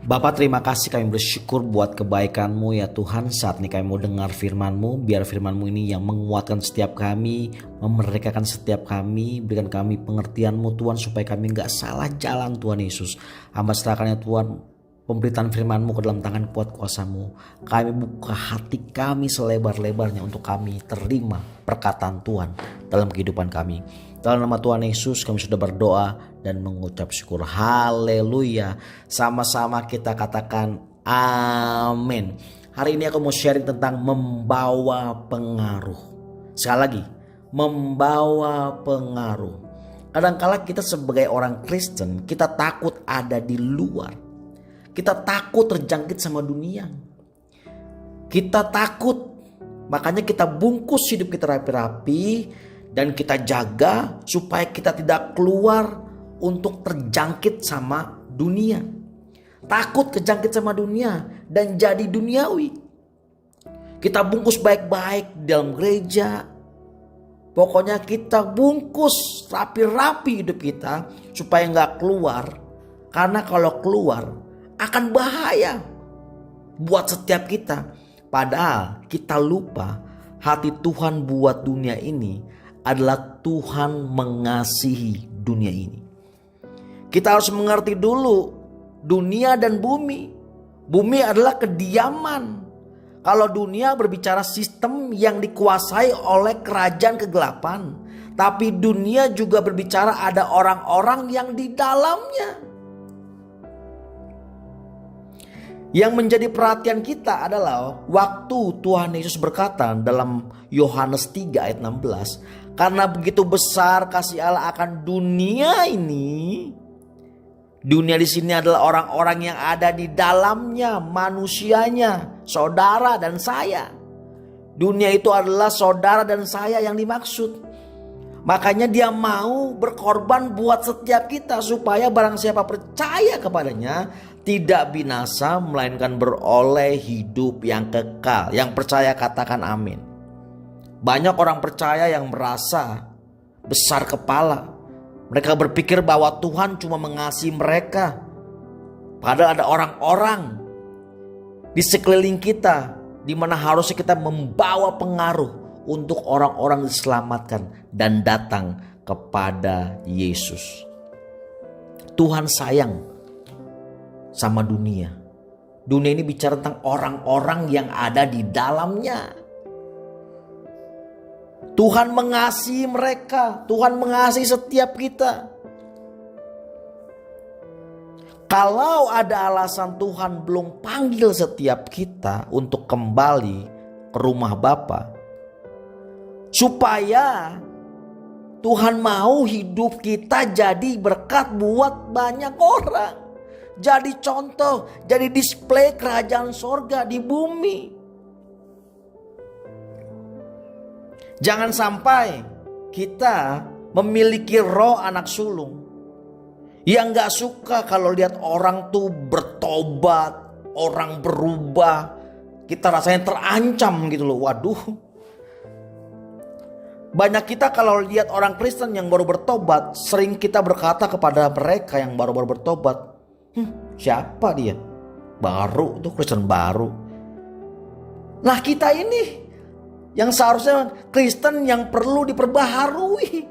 Bapak, terima kasih, kami bersyukur buat kebaikan-Mu ya Tuhan. Saat ini kami mau dengar firman-Mu, biar firman-Mu ini yang menguatkan setiap kami, memerdekakan setiap kami, berikan kami pengertian-Mu Tuhan, supaya kami gak salah jalan Tuhan Yesus. Hamba serahkan ya Tuhan pemberitaan firman-Mu ke dalam tangan kuat kuasa-Mu. Kami buka hati kami selebar-lebarnya untuk kami terima perkataan Tuhan dalam kehidupan kami. Dalam nama Tuhan Yesus kami sudah berdoa dan mengucap syukur. Haleluya. Sama-sama kita katakan amin. Hari ini aku mau sharing tentang membawa pengaruh. Sekali lagi, membawa pengaruh. Kadang-kala kita sebagai orang Kristen, kita takut ada di luar. Kita takut terjangkit sama dunia. Kita takut, makanya kita bungkus hidup kita rapi-rapi. Dan kita jaga supaya kita tidak keluar untuk terjangkit sama dunia. Takut kejangkit sama dunia dan jadi duniawi. Kita bungkus baik-baik di dalam gereja. Pokoknya kita bungkus rapi-rapi hidup kita supaya gak keluar. Karena kalau keluar akan bahaya buat setiap kita. Padahal kita lupa hati Tuhan buat dunia ini adalah Tuhan mengasihi dunia ini. Kita harus mengerti dulu dunia dan bumi. Bumi adalah kediaman. Kalau dunia berbicara sistem yang dikuasai oleh kerajaan kegelapan, tapi dunia juga berbicara ada orang-orang yang di dalamnya. Yang menjadi perhatian kita adalah waktu Tuhan Yesus berkata dalam Yohanes 3 ayat 16, karena begitu besar kasih Allah akan dunia ini. Dunia di sini adalah orang-orang yang ada di dalamnya, manusianya, saudara dan saya. Dunia itu adalah saudara dan saya yang dimaksud. Makanya dia mau berkorban buat setiap kita supaya barang siapa percaya kepadanya tidak binasa melainkan beroleh hidup yang kekal. Yang percaya katakan amin. Banyak orang percaya yang merasa besar kepala. Mereka berpikir bahwa Tuhan cuma mengasihi mereka. Padahal ada orang-orang di sekeliling kita di mana harusnya kita membawa pengaruh untuk orang-orang diselamatkan dan datang kepada Yesus. Tuhan sayang sama dunia. Dunia ini bicara tentang orang-orang yang ada di dalamnya. Tuhan mengasihi mereka. Tuhan mengasihi setiap kita. Kalau ada alasan Tuhan belum panggil setiap kita untuk kembali ke rumah Bapa, supaya Tuhan mau hidup kita jadi berkat buat banyak orang. Jadi contoh, jadi display kerajaan sorga di bumi. Jangan sampai kita memiliki roh anak sulung yang gak suka kalau lihat orang tuh bertobat, orang berubah. Kita rasanya terancam gitu loh. Waduh. Banyak kita kalau lihat orang Kristen yang baru bertobat, sering kita berkata kepada mereka yang baru-baru bertobat, siapa dia? Baru tuh, Kristen baru. Nah kita ini yang seharusnya Kristen yang perlu diperbaharui.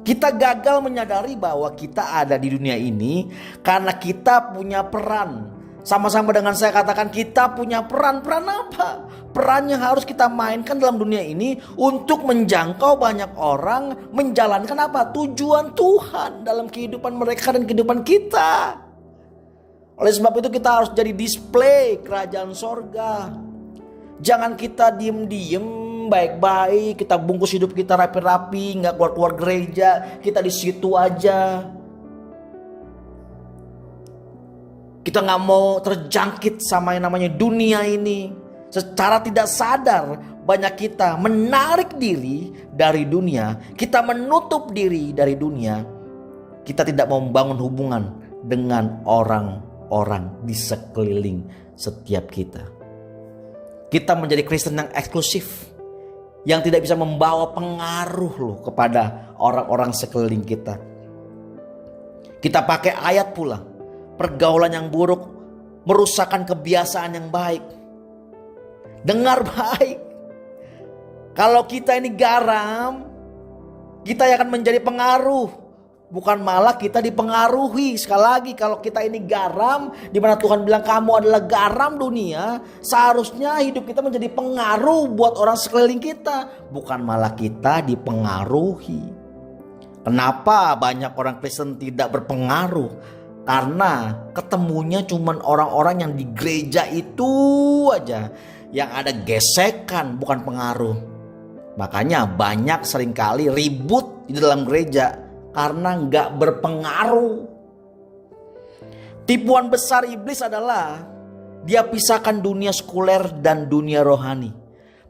Kita gagal menyadari bahwa kita ada di dunia ini karena kita punya peran. Sama-sama dengan saya katakan kita punya peran. Peran apa? Peran yang harus kita mainkan dalam dunia ini untuk menjangkau banyak orang, menjalankan apa? Tujuan Tuhan dalam kehidupan mereka dan kehidupan kita. Oleh sebab itu kita harus jadi display kerajaan sorga. Jangan kita diem-diem baik-baik, kita bungkus hidup kita rapi-rapi, gak keluar-keluar gereja, kita di situ aja. Kita gak mau terjangkit sama yang namanya dunia ini. Secara tidak sadar banyak kita menarik diri dari dunia, kita menutup diri dari dunia. Kita tidak mau membangun hubungan dengan orang-orang di sekeliling setiap kita. Kita menjadi Kristen yang eksklusif, yang tidak bisa membawa pengaruh loh kepada orang-orang sekeliling kita. Kita pakai ayat pula. pergaulan yang buruk, merusakkan kebiasaan yang baik. Dengar baik. Kalau kita ini garam, kita akan menjadi pengaruh. Bukan malah kita dipengaruhi. Sekali lagi, kalau kita ini garam, di mana Tuhan bilang kamu adalah garam dunia, seharusnya hidup kita menjadi pengaruh buat orang sekeliling kita. Bukan malah kita dipengaruhi. Kenapa banyak orang Kristen tidak berpengaruh? Karena ketemunya cuman orang-orang yang di gereja itu aja, yang ada gesekan, bukan pengaruh. Makanya banyak seringkali ribut di dalam gereja karena gak berpengaruh. Tipuan besar iblis adalah dia pisahkan dunia sekuler dan dunia rohani.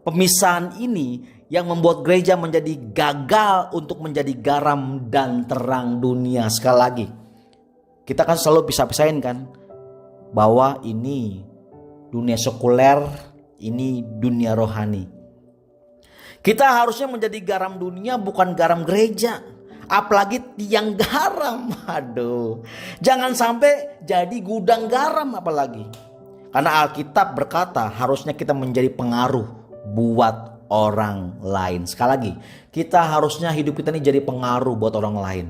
Pemisahan ini yang membuat gereja menjadi gagal untuk menjadi garam dan terang dunia. Sekali lagi, kita kan selalu pisah-pisahin kan, bahwa ini dunia sekuler, ini dunia rohani. Kita harusnya menjadi garam dunia, bukan garam gereja. Apalagi tiang garam. Aduh, jangan sampai jadi gudang garam apalagi. Karena Alkitab berkata harusnya kita menjadi pengaruh buat orang lain. Sekali lagi, kita harusnya hidup kita ini jadi pengaruh buat orang lain.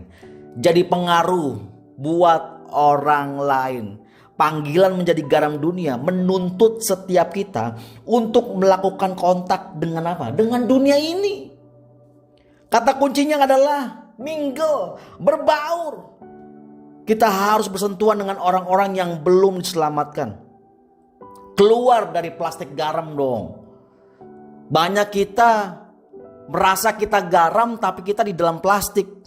Jadi pengaruh buat orang lain. Panggilan menjadi garam dunia menuntut setiap kita untuk melakukan kontak dengan apa? Dengan dunia ini. Kata kuncinya adalah mingle, berbaur. Kita harus bersentuhan dengan orang-orang yang belum diselamatkan. Keluar dari plastik garam dong. Banyak kita merasa kita garam tapi kita di dalam plastik.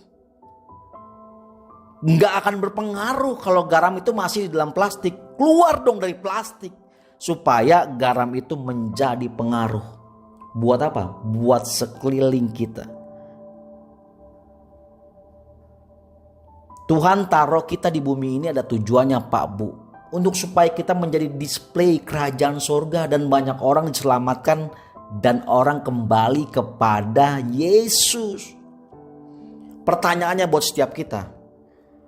Nggak akan berpengaruh kalau garam itu masih di dalam plastik. Keluar dong dari plastik. Supaya garam itu menjadi pengaruh. Buat apa? Buat sekeliling kita. Tuhan taruh kita di bumi ini ada tujuannya Pak Bu. Untuk supaya kita menjadi display kerajaan surga dan banyak orang diselamatkan dan orang kembali kepada Yesus. Pertanyaannya buat setiap kita.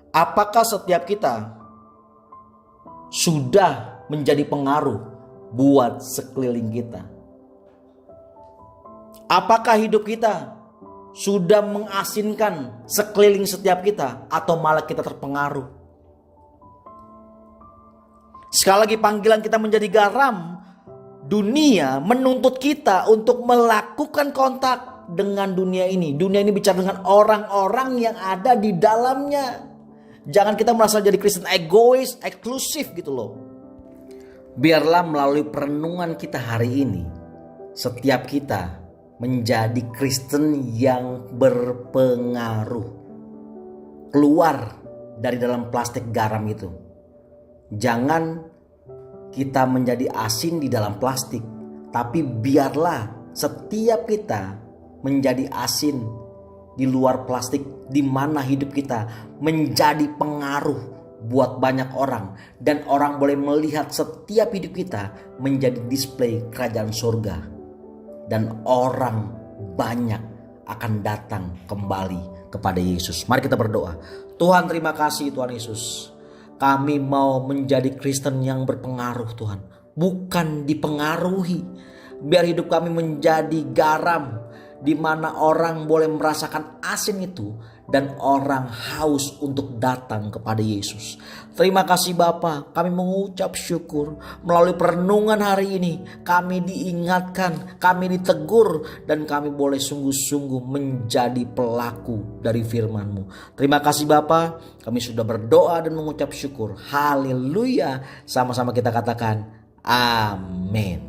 Apakah setiap kita sudah menjadi pengaruh buat sekeliling kita? Apakah hidup kita sudah mengasinkan sekeliling setiap kita atau malah kita terpengaruh? Sekali lagi, panggilan kita menjadi garam dunia menuntut kita untuk melakukan kontak dengan dunia ini. Dunia ini bicara dengan orang-orang yang ada di dalamnya. Jangan kita merasa jadi Kristen egois, eksklusif gitu loh. Biarlah melalui perenungan kita hari ini, setiap kita menjadi Kristen yang berpengaruh. Keluar dari dalam plastik garam itu. Jangan kita menjadi asin di dalam plastik. Tapi biarlah setiap kita menjadi asin di luar plastik. Di mana hidup kita menjadi pengaruh buat banyak orang. Dan orang boleh melihat setiap hidup kita menjadi display kerajaan surga. Dan orang banyak akan datang kembali kepada Yesus. Mari kita berdoa. Tuhan, terima kasih Tuhan Yesus. Kami mau menjadi Kristen yang berpengaruh Tuhan. Bukan dipengaruhi. Biar hidup kami menjadi garam. Di mana orang boleh merasakan asin itu. Dan orang haus untuk datang kepada Yesus. Terima kasih Bapa, kami mengucap syukur. Melalui perenungan hari ini kami diingatkan, kami ditegur. Dan kami boleh sungguh-sungguh menjadi pelaku dari firman-Mu. Terima kasih Bapa, kami sudah berdoa dan mengucap syukur. Haleluya. Sama-sama kita katakan amin.